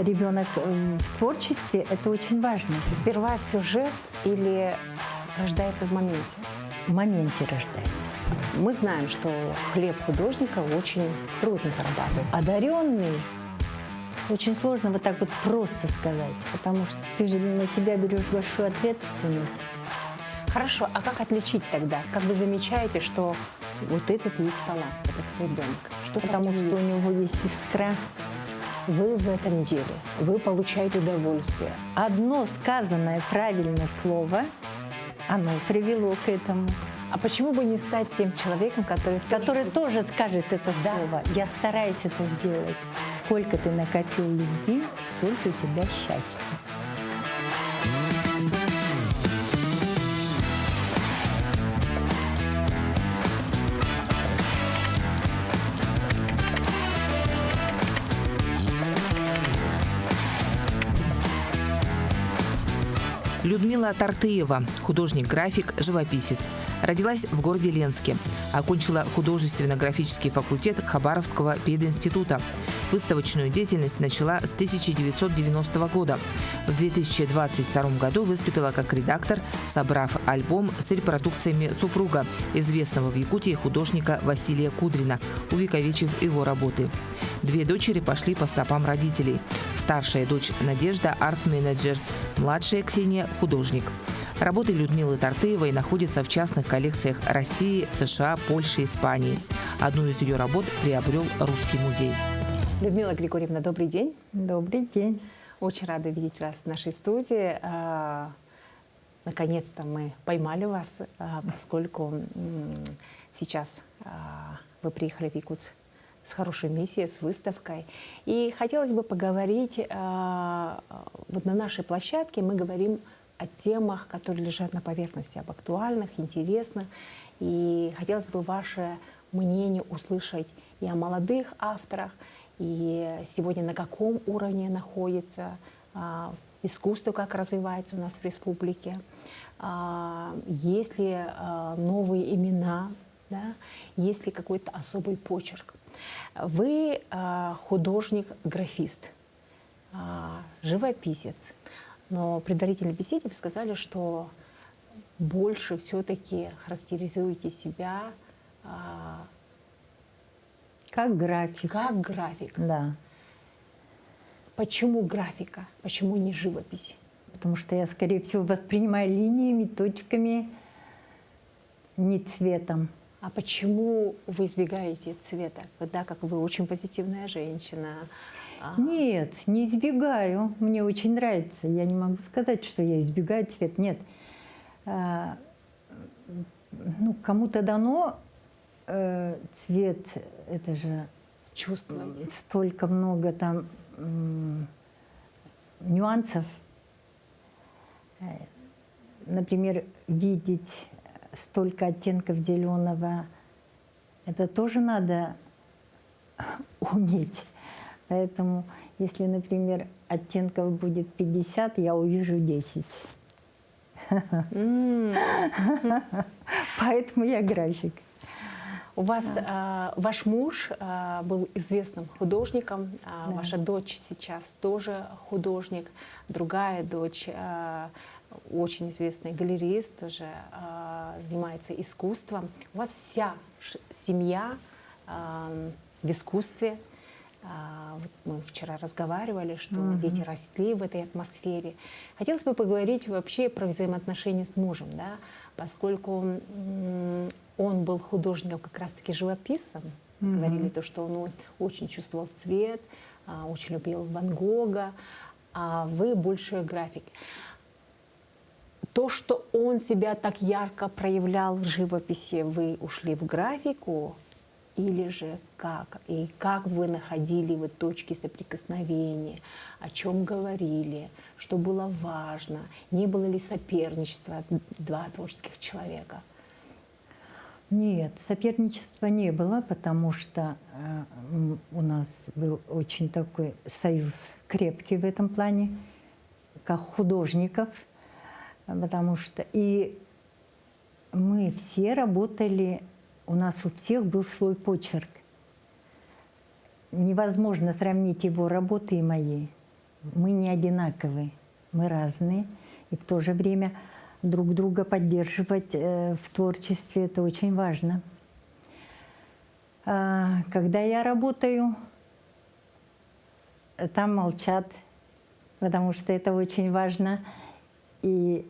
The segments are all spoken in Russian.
ребенок в творчестве, это очень важно. Сперва сюжет или рождается в моменте? В моменте рождается. Мы знаем, что хлеб художника очень трудно зарабатывать. Одаренный очень сложно вот так вот просто сказать, потому что ты же на себя берешь большую ответственность. Хорошо, а как отличить тогда? Как вы замечаете, что вот этот есть талант, этот ребенок? Что Потому что у него есть искра. вы в этом деле, вы получаете удовольствие. Одно сказанное правильное слово, оно привело к этому. А почему бы не стать тем человеком, который Тоже скажет это слово. Я стараюсь это сделать. Сколько ты накопил любви, столько у тебя счастья. Людмила Тартыева, художник-график, живописец. Родилась в городе Ленске. Окончила художественно-графический факультет Хабаровского пединститута. Выставочную деятельность начала с 1990 года. В 2022 году выступила как редактор, собрав альбом с репродукциями супруга, известного в Якутии художника Василия Кудрина, увековечив его работы. Две дочери пошли по стопам родителей. Старшая дочь Надежда – арт-менеджер, младшая Ксения – художник. Работы Людмилы Тартыевой находятся в частных коллекциях России, США, Польши, Испании. Одну из ее работ приобрел Русский музей. Людмила Григорьевна, добрый день. Добрый день. Очень рада видеть вас в нашей студии. Наконец-то мы поймали вас, поскольку сейчас вы приехали в Якутск с хорошей миссией, с выставкой. И хотелось бы поговорить, вот на нашей площадке мы говорим о темах, которые лежат на поверхности, об актуальных, интересных. И хотелось бы ваше мнение услышать и о молодых авторах, и сегодня на каком уровне находится искусство, как развивается у нас в республике, есть ли новые имена, да? Есть ли какой-то особый почерк. Вы художник-графист, живописец, но в предварительной беседе вы сказали, что больше все-таки характеризуете себя Как график. как график. Да. Почему графика? Почему не живопись? Потому что я, скорее всего, воспринимаю линиями, точками, не цветом. А почему вы избегаете цвета, когда как вы очень позитивная женщина? Нет, не избегаю. Мне очень нравится. Я не могу сказать, что я избегаю цвет. Нет. Ну, кому-то дано цвет, это же Чувствуете? столько много там нюансов. Например, видеть столько оттенков зеленого, это тоже надо уметь. Поэтому, если, например, оттенков будет 50, я увижу 10. Поэтому я график. У вас ваш муж был известным художником, ваша дочь сейчас тоже художник, другая дочь очень известный галерист, тоже занимается искусством. У вас вся семья в искусстве. Вот мы вчера разговаривали, что дети росли в этой атмосфере. Хотелось бы поговорить вообще про взаимоотношения с мужем, да, поскольку он был художником, как раз-таки живописцем. Говорили то, что он очень чувствовал цвет, очень любил Ван Гога, а вы больше график. То, что он себя так ярко проявлял в живописи, вы ушли в графику, или же как? И как вы находили вот точки соприкосновения, о чем говорили, что было важно, не было ли соперничества два творческих человека? Нет, соперничества не было, потому что у нас был очень такой союз крепкий в этом плане, как художников, потому что и мы все работали, у нас у всех был свой почерк. Невозможно сравнить его работы и мои. Мы не одинаковые, мы разные. И в то же время друг друга поддерживать в творчестве – это очень важно. Когда я работаю, там молчат, потому что это очень важно. И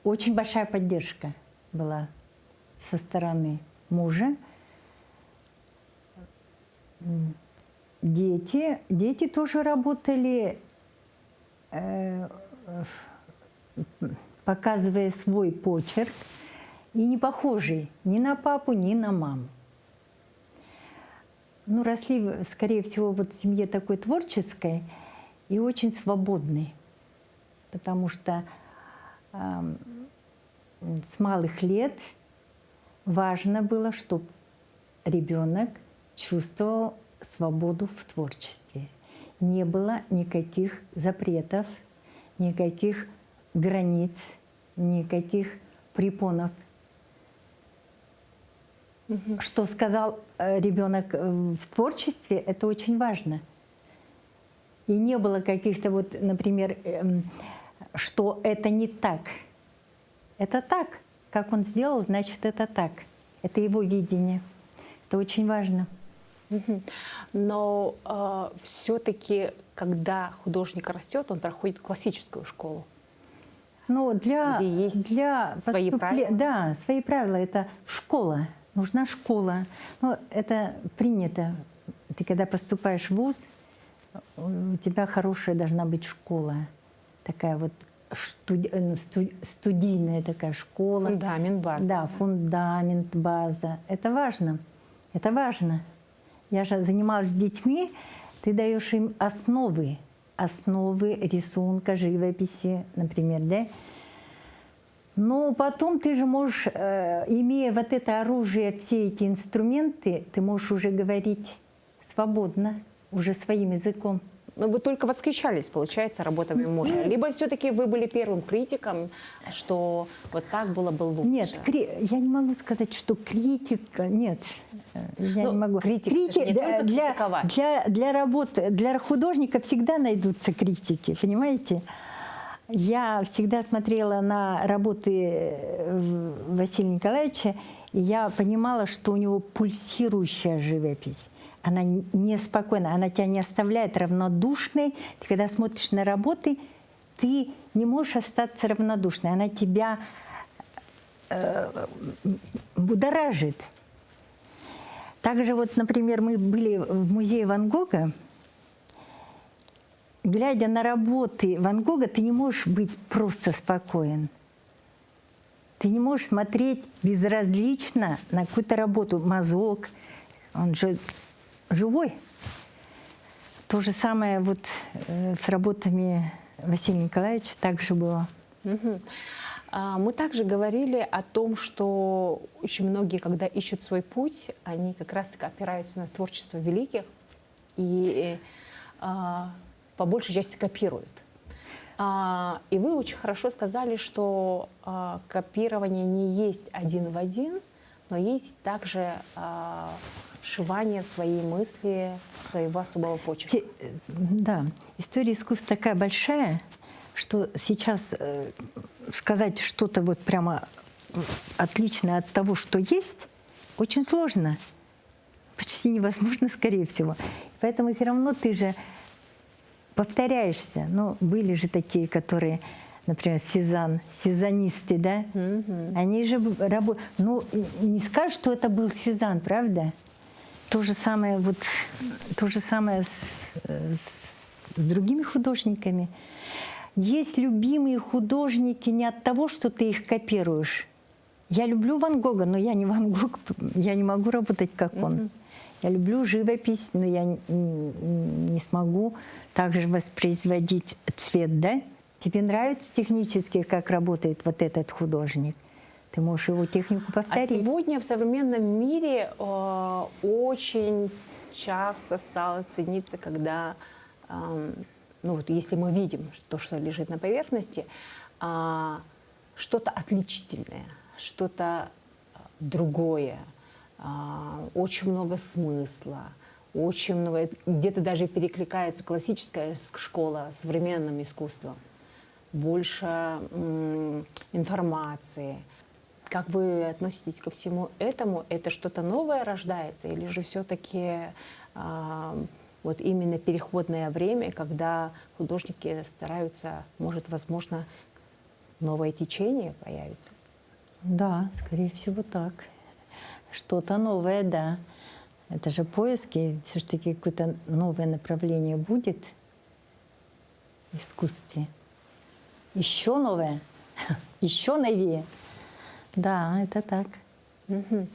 очень большая поддержка была со стороны мужа. Дети тоже работали, показывая свой почерк, и не похожий ни на папу, ни на маму. Ну, росли, скорее всего, вот в семье такой творческой и очень свободной, потому что с малых лет важно было, чтобы ребенок чувствовал свободу в творчестве. Не было никаких запретов, никаких границ, никаких препонов. Что сказал ребенок в творчестве, это очень важно. И не было каких-то вот, например, что это не так. Это так. Как он сделал, значит, это так. Это его видение. Это очень важно. Но все-таки, когда художник растет, он проходит классическую школу. Ну, где есть свои правила? Да, свои правила. Это школа. Нужна школа. Ну, это принято. Ты когда поступаешь в вуз, у тебя хорошая должна быть школа. Такая вот студийная такая школа. Фундамент, база. Да, фундамент, база. Это важно. Это важно. Я же занималась с детьми. Ты даешь им основы рисунка, живописи, например, да? Но потом ты же можешь, имея вот это оружие, все эти инструменты, ты можешь уже говорить свободно, уже своим языком. Но вы только восхищались, получается, работами мужа. Либо все-таки вы были первым критиком, что вот так было бы лучше? Нет, я не могу сказать, что критика, нет, я не могу. Для работы, для художника всегда найдутся критики, понимаете? Я всегда смотрела на работы Василия Николаевича, и я понимала, что у него пульсирующая живопись. Она неспокойна, она тебя не оставляет равнодушной. Ты когда смотришь на работы, ты не можешь остаться равнодушной. Она тебя будоражит. Также вот, например, мы были в музее Ван Гога. Глядя на работы Ван Гога, ты не можешь быть просто спокоен. Ты не можешь смотреть безразлично на какую-то работу. Мазок, он же живой. То же самое вот с работами Василия Николаевича также было. Мы также говорили о том, что очень многие, когда ищут свой путь, они как раз опираются на творчество великих и по большей части копируют. И вы очень хорошо сказали, что копирование не есть один в один, но есть также сшивание своей мысли, своего особого почерка. Да, история искусства такая большая, что сейчас сказать что-то вот прямо отличное от того, что есть, очень сложно. Почти невозможно, скорее всего. Поэтому все равно ты же повторяешься. Ну, были же такие, которые, например, сезонисты, да? Они же работают. Ну, не скажешь, что это был Сезанн, правда? То же самое с другими художниками. Есть любимые художники не от того, что ты их копируешь. Я люблю Ван Гога, но я не Ван Гог, я не могу работать как он. Я люблю живопись, но я не смогу также воспроизводить цвет, да? Тебе нравится технически, как работает вот этот художник? Ты можешь его технику повторить. А сегодня в современном мире очень часто стало цениться, когда, ну вот если мы видим то, что лежит на поверхности, что-то отличительное, что-то другое, очень много смысла, очень много, где-то даже перекликается классическая школа с современным искусством. Больше информации. Как вы относитесь ко всему этому? Это что-то новое рождается? Или же все-таки вот именно переходное время, когда художники стараются, может, возможно, новое течение появится? Да, скорее всего так. Что-то новое, да. Это же поиски, все-таки какое-то новое направление будет в искусстве. Еще новое, еще новее. Да, это так. Мгм.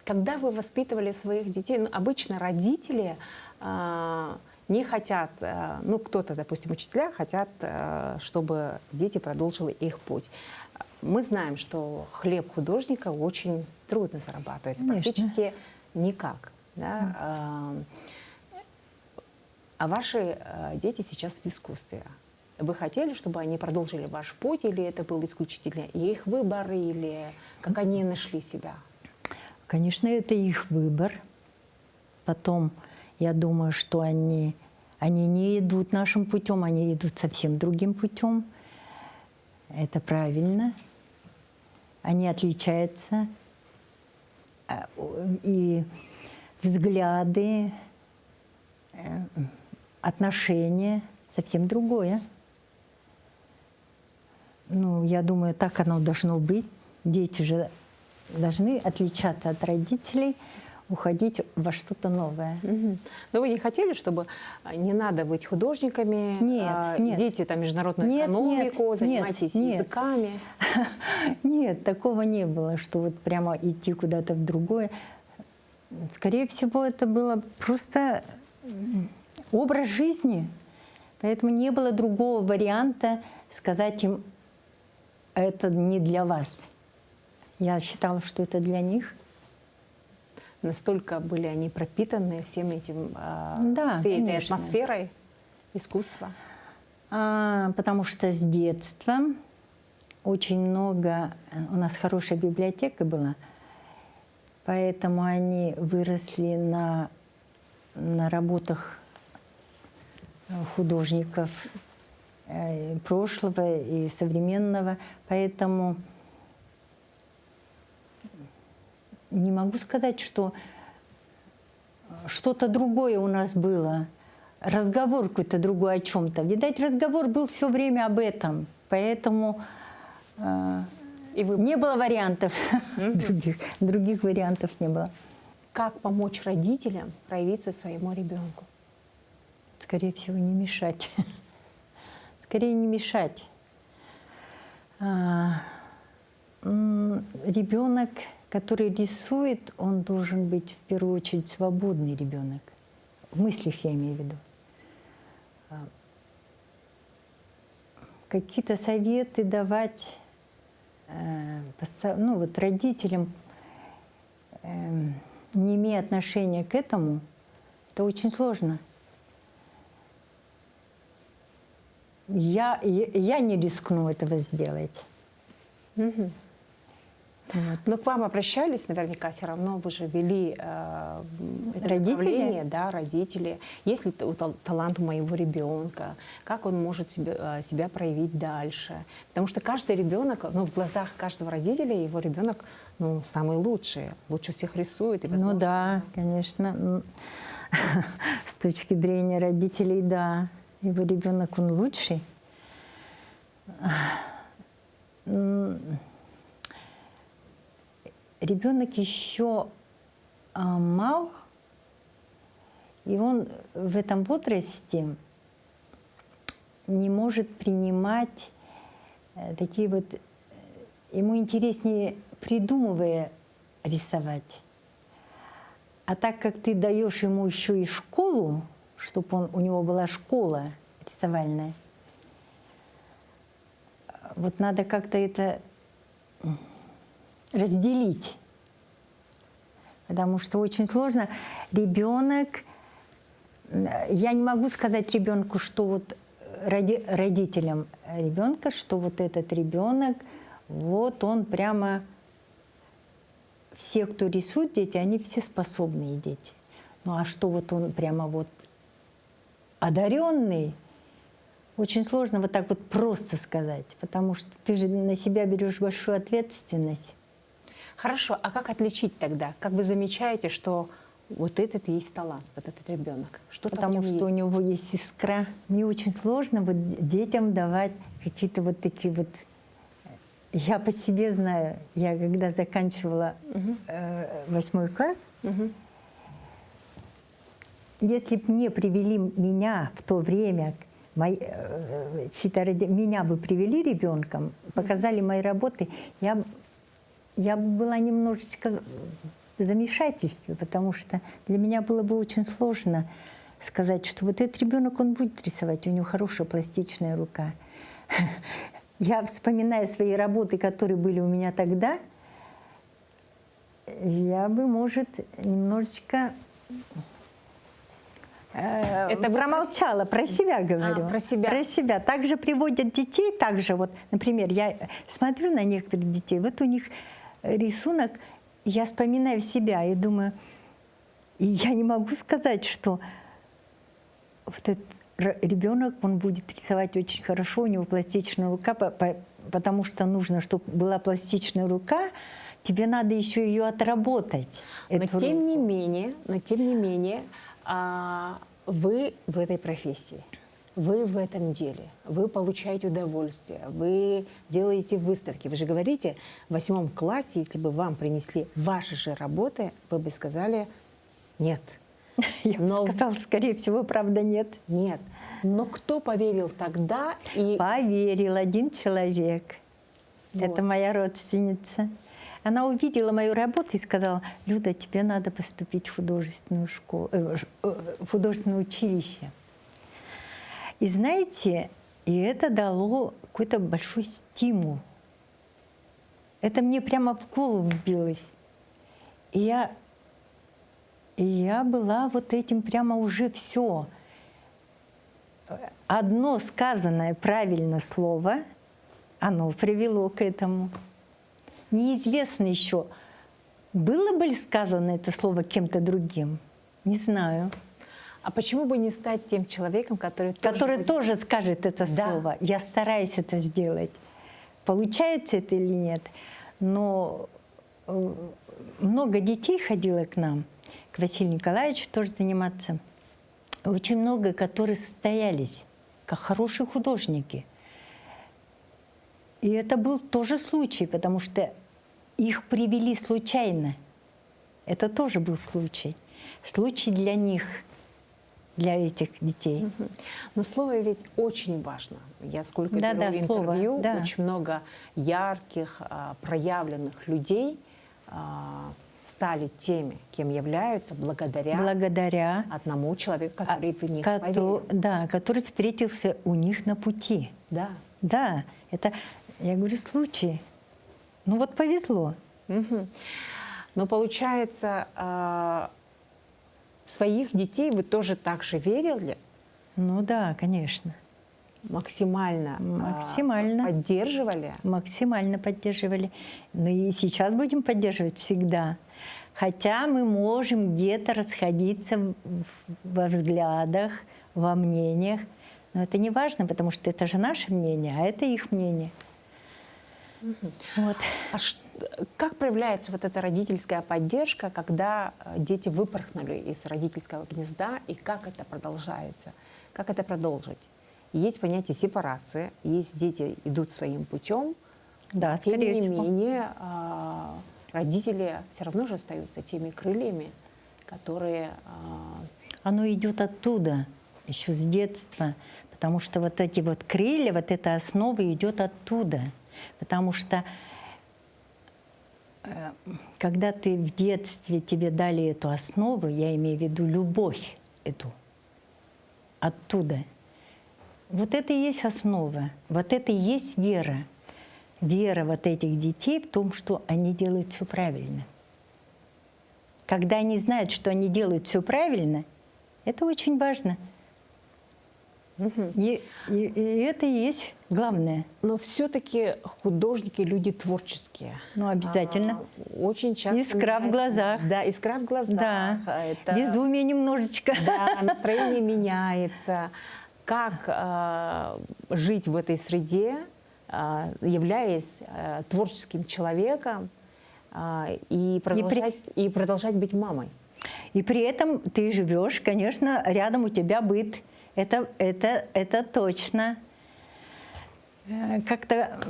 Когда вы воспитывали своих детей, ну, обычно родители не хотят, ну, кто-то, допустим, учителя хотят, чтобы дети продолжили их путь. Мы знаем, что хлеб художника очень трудно зарабатывать, Конечно. практически никак. Да? А ваши дети сейчас в искусстве. Вы хотели, чтобы они продолжили ваш путь, или это был исключительно их выбор, или как они нашли себя? Конечно, это их выбор. Потом, я думаю, что они не идут нашим путем, они идут совсем другим путем. Это правильно. Они отличаются. И взгляды, отношения совсем другое. Ну, я думаю, так оно должно быть. Дети же должны отличаться от родителей, уходить во что-то новое. Мгм. Но вы не хотели, чтобы не надо быть художниками, Нет, нет. дети там международную Нет, экономику, нет, занимайтесь нет. языками? Нет, такого не было, что вот прямо идти куда-то в другое. Скорее всего, это было просто образ жизни. Поэтому не было другого варианта сказать им, это не для вас. Я считала, что это для них. Настолько были они пропитаны всем этим, Да, всей этой конечно. атмосферой искусства? Потому что с детства очень много... У нас хорошая библиотека была, поэтому они выросли на работах художников прошлого и современного. Поэтому не могу сказать, что что-то другое у нас было. Разговор какой-то другой о чем-то. Видать, разговор был все время об этом. Поэтому И вы не было вариантов. Других вариантов не было. как помочь родителям проявиться своему ребенку? Скорее всего, не мешать. Скорее не мешать. Ребенок, который рисует, он должен быть в первую очередь свободный ребенок. В мыслях я имею в виду. Какие-то советы давать ну, вот родителям, не имея отношения к этому, это очень сложно. Я не рискну этого сделать. Мгм. Вот. Но к вам обращались наверняка все равно, вы же вели это Родители? направление, да, родители. Есть ли талант у моего ребенка? Как он может себя проявить дальше? Потому что каждый ребенок, ну, в глазах каждого родителя его ребенок, ну, самый лучший, лучше всех рисует. И, Ну возможно, да, конечно. С точки зрения родителей, да. Его ребенок, он лучший. Ребенок еще мал, и он в этом возрасте не может принимать такие вот... Ему интереснее, придумывая, рисовать. А так как ты даешь ему еще и школу, чтобы у него была школа рисовальная, вот надо как-то это разделить. Потому что очень сложно. Ребенок, я не могу сказать ребенку, что вот родителям ребенка, что вот этот ребенок, вот он прямо, все, кто рисует дети, они все способные дети. Ну а что вот он прямо вот одаренный, очень сложно вот так вот просто сказать, потому что ты же на себя берешь большую ответственность. Хорошо, а как отличить тогда? Как вы замечаете, что вот этот есть талант, вот этот ребенок? Что-то в Потому нем что у есть? него есть искра. Мне очень сложно вот детям давать какие-то вот такие вот... Я по себе знаю, я когда заканчивала 8 класс, Мгм. если бы мне привели меня в то время, меня бы привели ребенком, показали мои работы, я бы была немножечко в замешательстве, потому что для меня было бы очень сложно сказать, что вот этот ребенок, он будет рисовать, у него хорошая пластичная рука. Я вспоминаю свои работы, которые были у меня тогда, я бы, может, немножечко Это вы промолчала, про себя говорю. про себя. Про себя. Также приводят детей, также вот, например, я смотрю на некоторых детей, вот у них рисунок, я вспоминаю себя и думаю, и я не могу сказать, что вот этот ребенок, он будет рисовать очень хорошо, у него пластичная рука, потому что нужно, чтобы была пластичная рука, тебе надо еще ее отработать. Но эту тем не руку. менее, вы в этой профессии, вы в этом деле, вы получаете удовольствие, вы делаете выставки. Вы же говорите, в 8 классе, если бы вам принесли ваши же работы, вы бы сказали «нет». Я бы Но- сказала, скорее всего, правда, нет. Нет. Но кто поверил тогда и Поверил один человек. Вот. Это моя родственница. Она увидела мою работу и сказала: Люда, тебе надо поступить в художественную школу, в художественное училище. И знаете, и это дало какой-то большой стимул. Это мне прямо в голову вбилось. И я была вот этим прямо уже все. Одно сказанное правильно слово, оно привело к этому. Неизвестно еще, было бы ли сказано это слово кем-то другим. Не знаю. А почему бы не стать тем человеком, который Который тоже скажет это Да. слово. Я стараюсь это сделать. Получается это или нет. Но много детей ходило к нам, к Василию Николаевичу тоже заниматься. Очень много, которые состоялись как хорошие художники. И это был тоже случай, потому что их привели случайно. Это тоже был случай. Случай для них, для этих детей. Но слово ведь очень важно. Я сколько Да, беру да, слово, интервью, да. очень много ярких, проявленных людей стали теми, кем являются, благодаря одному человеку, который в них поверил. Да, который встретился у них на пути. Да. Да, это, я говорю, случай. Ну вот повезло. Мгм. Но получается, в своих детей вы тоже так же верили, Ну да, конечно. максимально, Максимально. поддерживали. Максимально поддерживали. Ну и сейчас будем поддерживать всегда. Хотя мы можем где-то расходиться во взглядах, во мнениях. Но это не важно, потому что это же наше мнение, а это их мнение. Вот. А как проявляется вот эта родительская поддержка, когда дети выпорхнули из родительского гнезда, и как это продолжается? Как это продолжить? Есть понятие сепарации, есть дети идут своим путем, Да, тем скорее не всего. менее родители все равно же остаются теми крыльями, которые... Оно идет оттуда, еще с детства. Потому что вот эти вот крылья, вот эта основа идет оттуда. Потому что когда ты в детстве, тебе дали эту основу, я имею в виду любовь эту, оттуда. Вот это и есть основа, вот это и есть вера. Вера вот этих детей в том, что они делают все правильно. Когда они знают, что они делают все правильно, это очень важно. И это и есть главное. Но все-таки художники люди творческие. Ну, обязательно. Очень часто. Искра в глазах. Да, искра в глазах. Да. Это... Безумие немножечко. Да, настроение меняется. Как жить в этой среде, являясь творческим человеком и продолжать быть мамой? И при этом ты живешь, конечно, рядом у тебя быт. Это точно. Как-то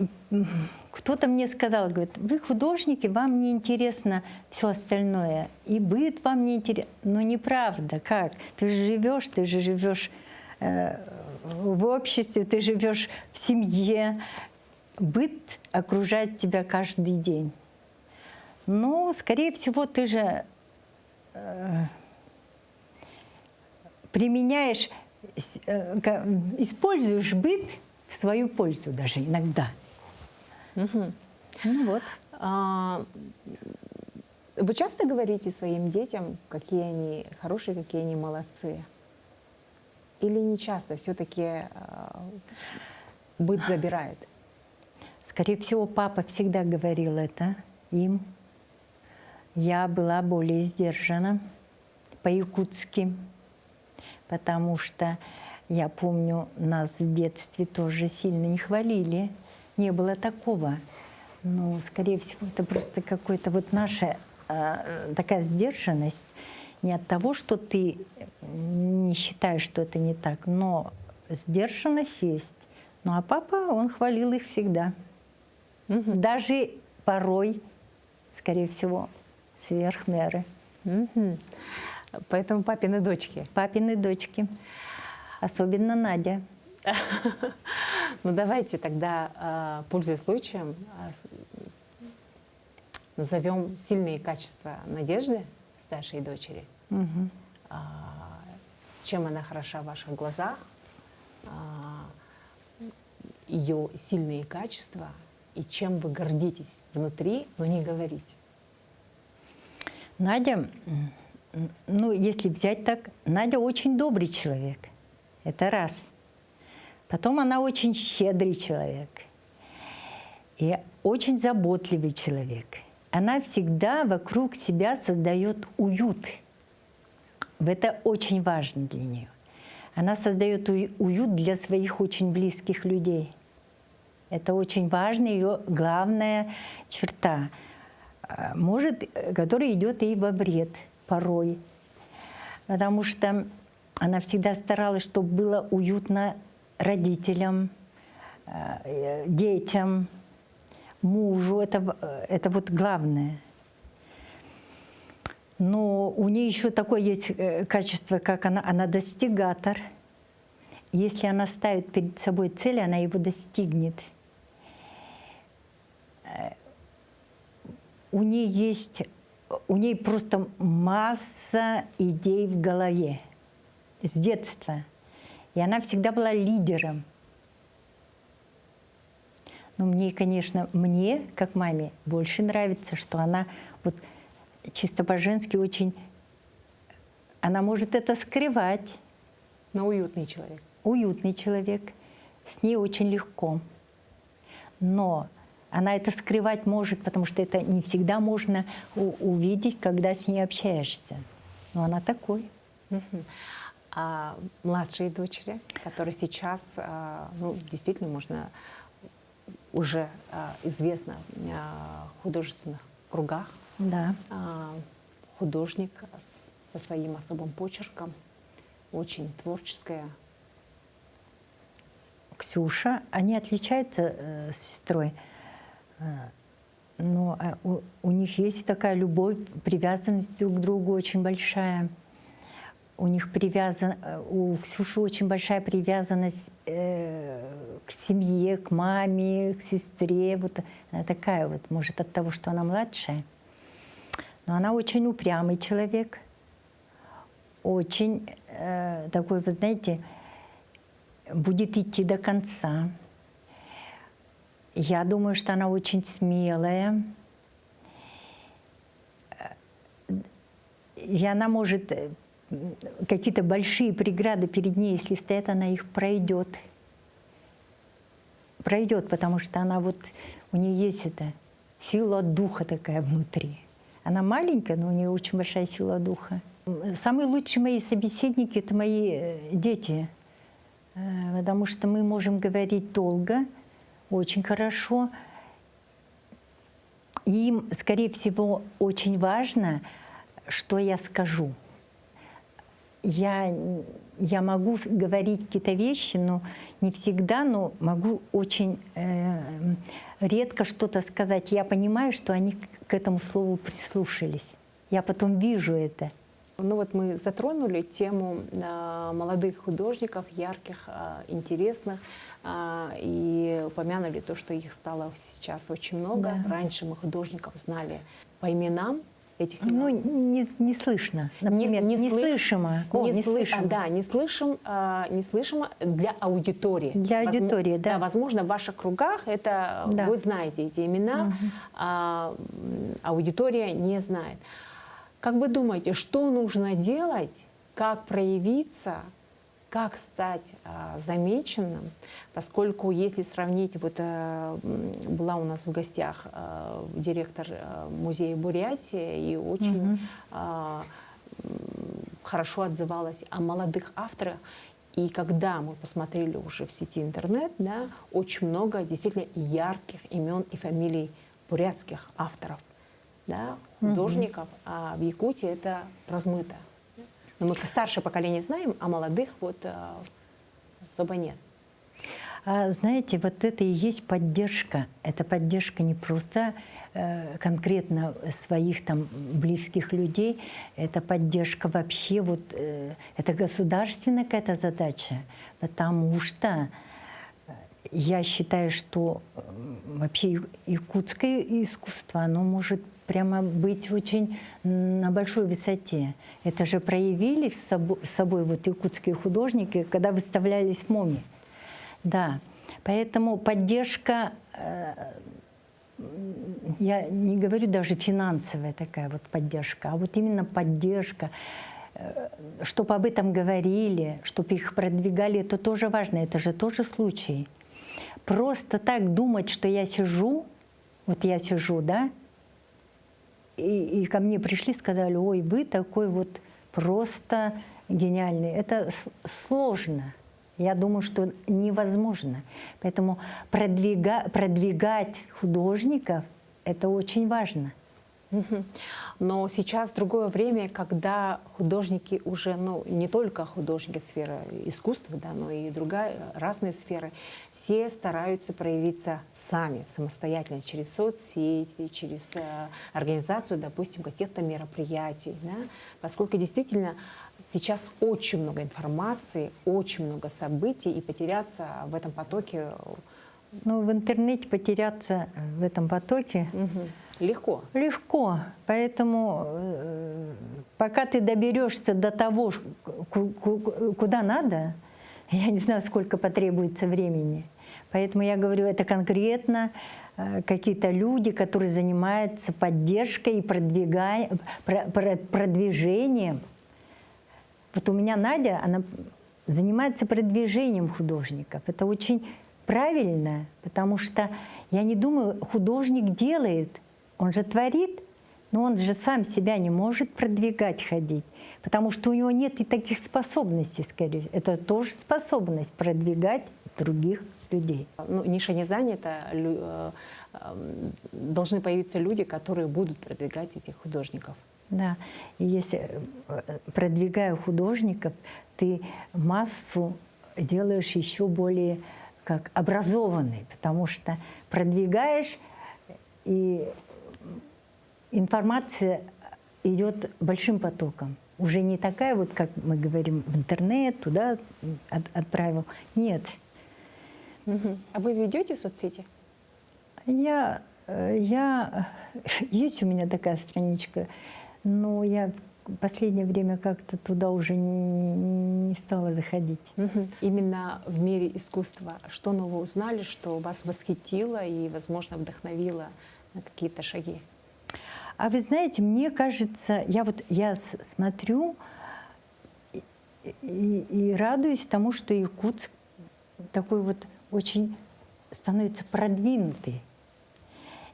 кто-то мне сказал, говорит, вы художники, вам не интересно все остальное. И быт вам не интересно. Но неправда. Как? Ты же живешь в обществе, ты живешь в семье. Быт окружает тебя каждый день. Но, скорее всего, ты же применяешь, используешь быт в свою пользу даже иногда. Угу. Ну вот. Вы часто говорите своим детям, какие они хорошие, какие они молодцы? Или не часто все-таки быт забирает? Скорее всего, папа всегда говорил это им. Я была более сдержана по-якутски, потому что я помню, нас в детстве тоже сильно не хвалили. Не было такого. Ну, скорее всего, это просто какая-то вот наша такая сдержанность. Не от того, что ты не считаешь, что это не так, но сдержанность есть. Ну, а папа, он хвалил их всегда. Угу. Даже порой, скорее всего, сверх меры. Угу. Поэтому папины дочки. Папины дочки. Особенно Надя. Ну давайте тогда, пользуясь случаем, назовем сильные качества Надежды, старшей дочери. Угу. Чем она хороша в ваших глазах, ее сильные качества и чем вы гордитесь внутри, но не говорите. Надя, ну если взять так, Надя очень добрый человек. Это раз. Потом она очень щедрый человек. И очень заботливый человек. Она всегда вокруг себя создает уют. Это очень важно для нее. Она создает уют для своих очень близких людей. Это очень важная ее главная черта, может, которая идет ей во вред порой. Потому что она всегда старалась, чтобы было уютно родителям, детям, мужу. Это вот главное. Но у нее еще такое есть качество, как она достигатор. Если она ставит перед собой цель, она его достигнет. У ней просто масса идей в голове с детства. И она всегда была лидером. Но мне, конечно, как маме, больше нравится, что она вот чисто по-женски очень... Она может это скрывать. Но уютный человек. Уютный человек. С ней очень легко. Но она это скрывать может, потому что это не всегда можно увидеть, когда с ней общаешься. Но она такой. А младшие дочери, которые сейчас, ну, действительно, можно уже известно в художественных кругах. Да. Художник со своим особым почерком, очень творческая. Ксюша, они отличаются с сестрой, но у них есть такая любовь, привязанность друг к другу очень большая. У них у Ксюши очень большая привязанность к семье, к маме, к сестре. Вот она такая вот, может, от того, что она младшая. Но она очень упрямый человек, очень такой, вы знаете, будет идти до конца. Я думаю, что она очень смелая. И она может какие-то большие преграды перед ней, если стоят, она их пройдет. Пройдет, потому что она вот, у нее есть эта сила духа такая внутри. Она маленькая, но у нее очень большая сила духа. Самые лучшие мои собеседники — это мои дети, потому что мы можем говорить долго, очень хорошо. Им, скорее всего, очень важно, что я скажу. Я могу говорить какие-то вещи, но не всегда, но могу очень редко что-то сказать. Я понимаю, что они к этому слову прислушались. Я потом вижу это. Ну вот мы затронули тему молодых художников, ярких, интересных, и упомянули то, что их стало сейчас очень много. Да. Раньше мы художников знали по именам этих Ну, имен. не слышно. Например, не слышимо. Не слышим, да, не слышимо для аудитории. Для аудитории, да. Да, возможно, в ваших кругах это Да. вы знаете эти имена, а аудитория не знает. Как вы думаете, что нужно делать, как проявиться, как стать замеченным, поскольку если сравнить, вот была у нас в гостях директор музея Бурятии и очень хорошо отзывалась о молодых авторах. И когда мы посмотрели уже в сети интернет, да, очень много действительно ярких имен и фамилий бурятских авторов, да, художников, а в Якутии это размыто. Но мы старшее поколение знаем, а молодых вот особо нет. Знаете, вот это и есть поддержка. Это поддержка не просто конкретно своих там близких людей, это поддержка вообще, вот это государственная какая-то задача, потому что я считаю, что вообще якутское искусство, оно может прямо быть очень на большой высоте. Это же проявили с собой вот якутские художники, когда выставлялись в МОМе. Да, поэтому поддержка, я не говорю даже финансовая такая вот поддержка, а вот именно поддержка, чтобы об этом говорили, чтобы их продвигали, это тоже важно, это же тоже случай. Просто так думать, что я сижу, вот я сижу, да, и ко мне пришли, сказали: ой, вы такой вот просто гениальный. Это сложно. Я думаю, что невозможно. Поэтому продвигать художников — это очень важно. Но сейчас другое время, когда художники уже, ну, не только художники сферы искусства, да, но и другая, разные сферы, все стараются проявиться сами, самостоятельно, через соцсети, через организацию, допустим, каких-то мероприятий, да, поскольку действительно сейчас очень много информации, очень много событий, и потеряться в этом потоке... Ну, в интернете потеряться в этом потоке легко. Легко. Поэтому пока ты доберешься до того, куда надо, я не знаю, сколько потребуется времени. Поэтому я говорю, это конкретно какие-то люди, которые занимаются поддержкой и продвижением. Вот у меня Надя, она занимается продвижением художников. Это очень правильно, потому что я не думаю, художник делает, он же творит, но он же сам себя не может продвигать, ходить, потому что у него нет и таких способностей, скорее. Это тоже способность продвигать других людей. Ну, ниша не занята, должны появиться люди, которые будут продвигать этих художников. Да, и если продвигая художников, ты массу делаешь еще более как образованной, потому что продвигаешь, и информация идет большим потоком. Уже не такая вот, как мы говорим, в интернет, туда отправил. Нет. А вы ведете соцсети? Есть у меня такая страничка, но я в последнее время как-то туда уже не стала заходить. Именно в мире искусства что нового узнали, что вас восхитило и, возможно, вдохновило на какие-то шаги? А вы знаете, мне кажется, я смотрю, и радуюсь тому, что Якутск такой вот очень становится продвинутый.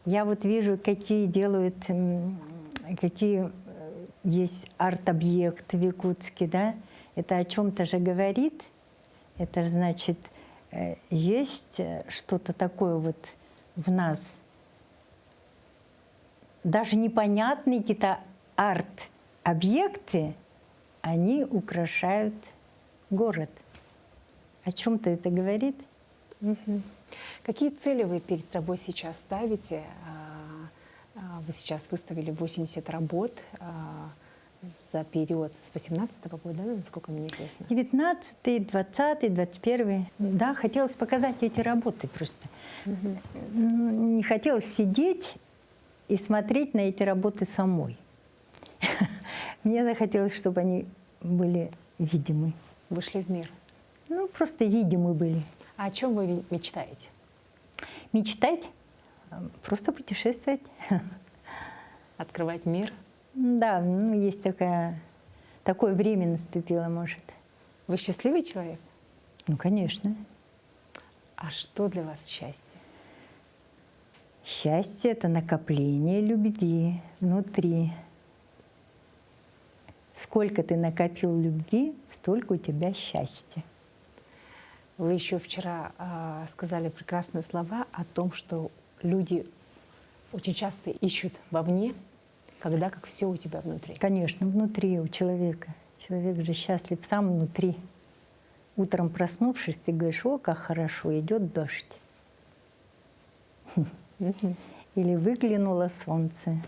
Я вот вижу, какие делают, какие есть арт-объекты в Якутске, да? Это о чем-то же говорит. Это же значит, есть что-то такое вот в нас. Даже непонятные какие-то арт-объекты, они украшают город. О чем-то это говорит? Мгм. Какие цели вы перед собой сейчас ставите? Вы сейчас выставили 80 работ за период с 18 года, да, насколько мне известно? 19-й, 20-й, 21-й. Да, хотелось показать эти работы просто. Не хотелось сидеть и смотреть на эти работы самой. Мне захотелось, чтобы они были видимы. Вышли в мир. Ну, просто видимы были. А о чем вы мечтаете? Мечтать, просто путешествовать. Открывать мир? Да, ну, есть такое время наступило, может. Вы счастливый человек? Ну, конечно. А что для вас счастье? Счастье — это накопление любви внутри. Сколько ты накопил любви, столько у тебя счастья. Вы еще вчера сказали прекрасные слова о том, что люди очень часто ищут вовне, когда как все у тебя внутри. Конечно, внутри у человека. Человек же счастлив сам внутри. Утром проснувшись, ты говоришь: о, как хорошо, идет дождь. Или выглянуло солнце.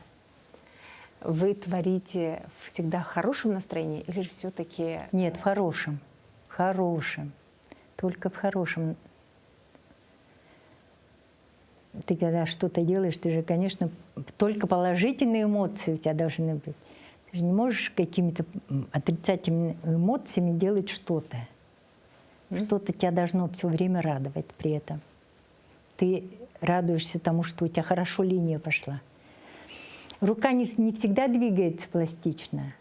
Вы творите всегда в хорошем настроении или же все-таки... Нет, в хорошем. В хорошем. Только в хорошем. Ты когда что-то делаешь, ты же, конечно, только положительные эмоции у тебя должны быть. Ты же не можешь какими-то отрицательными эмоциями делать что-то. Что-то тебя должно все время радовать при этом. Ты радуешься тому, что у тебя хорошо линия пошла. Рука не всегда двигается пластично,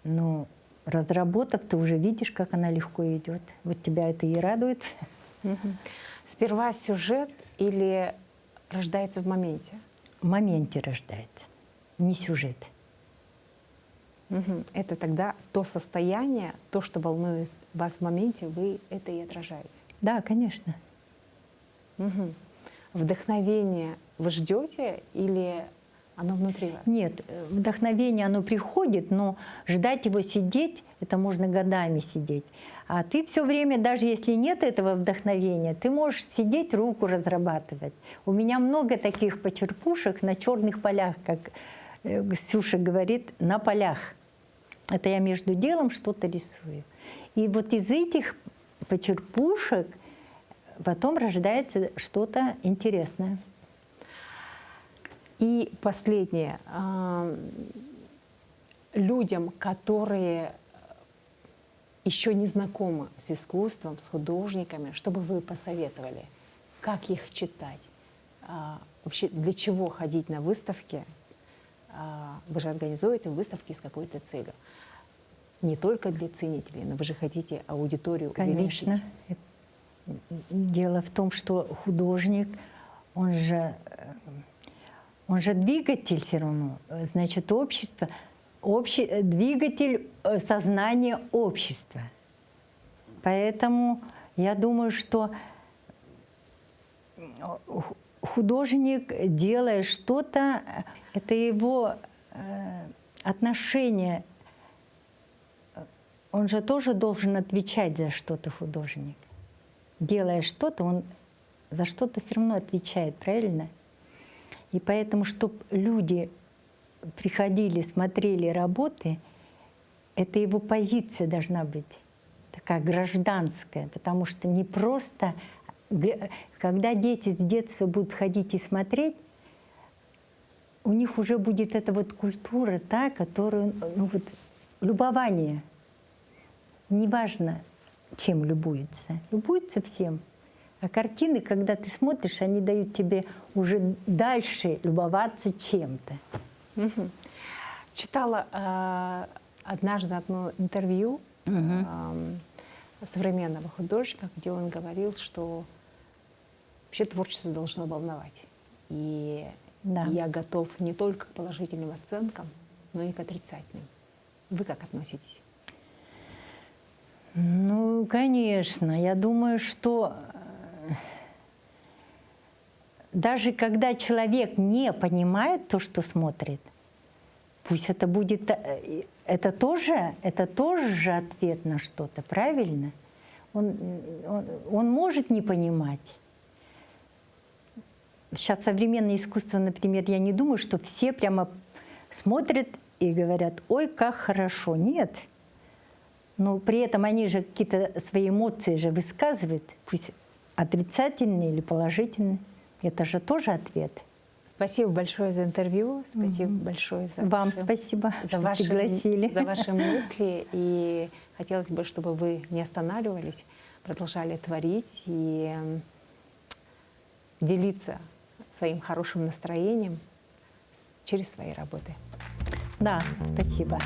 но разработав, ты уже видишь, как она легко идет. Вот тебя это и радует. Сперва сюжет или рождается в моменте? В моменте рождается, не сюжет. Это тогда то состояние, то, что волнует вас в моменте, вы это и отражаете. Да, конечно. Вдохновение вы ждете или оно внутри вас? Нет, вдохновение, оно приходит, но ждать его сидеть, это можно годами сидеть. А ты все время, даже если нет этого вдохновения, ты можешь сидеть, руку разрабатывать. У меня много таких почерпушек на черных полях, как Ксюша говорит, на полях. Это я между делом что-то рисую. И вот из этих почерпушек потом рождается что-то интересное. И последнее. Людям, которые еще не знакомы с искусством, с художниками, что бы вы посоветовали? Как их читать? Вообще, для чего ходить на выставки? Вы же организуете выставки с какой-то целью. Не только для ценителей, но вы же хотите аудиторию увеличить. Конечно. Дело в том, что художник, он же двигатель все равно. Значит, общество, двигатель сознания общества. Поэтому я думаю, что художник, делая что-то, это его отношение. Он же тоже должен отвечать за что-то, художник. Делая что-то, он за что-то все равно отвечает, правильно? И поэтому, чтобы люди приходили, смотрели работы, это его позиция должна быть такая гражданская, потому что не просто... Когда дети с детства будут ходить и смотреть, у них уже будет эта вот культура, та, которую, ну вот, любование. Неважно, чем любуются. Любуются всем. А картины, когда ты смотришь, они дают тебе уже дальше любоваться чем-то. Читала однажды одно интервью современного художника, где он говорил, что вообще творчество должно волновать. И Да. я готов не только к положительным оценкам, но и к отрицательным. Вы как относитесь? Ну, конечно, я думаю, что даже когда человек не понимает то, что смотрит, пусть это будет, это тоже же ответ на что-то, правильно? Он может не понимать. Сейчас современное искусство, например, я не думаю, что все прямо смотрят и говорят: ой, как хорошо. Нет. Но при этом они же какие-то свои эмоции же высказывают, пусть отрицательные или положительные. Это же тоже ответ. Спасибо большое за интервью, спасибо большое за Вам ваши- спасибо, за что ваши, пригласили. за ваши мысли. И хотелось бы, чтобы вы не останавливались, продолжали творить и делиться своим хорошим настроением через свои работы. Да, спасибо.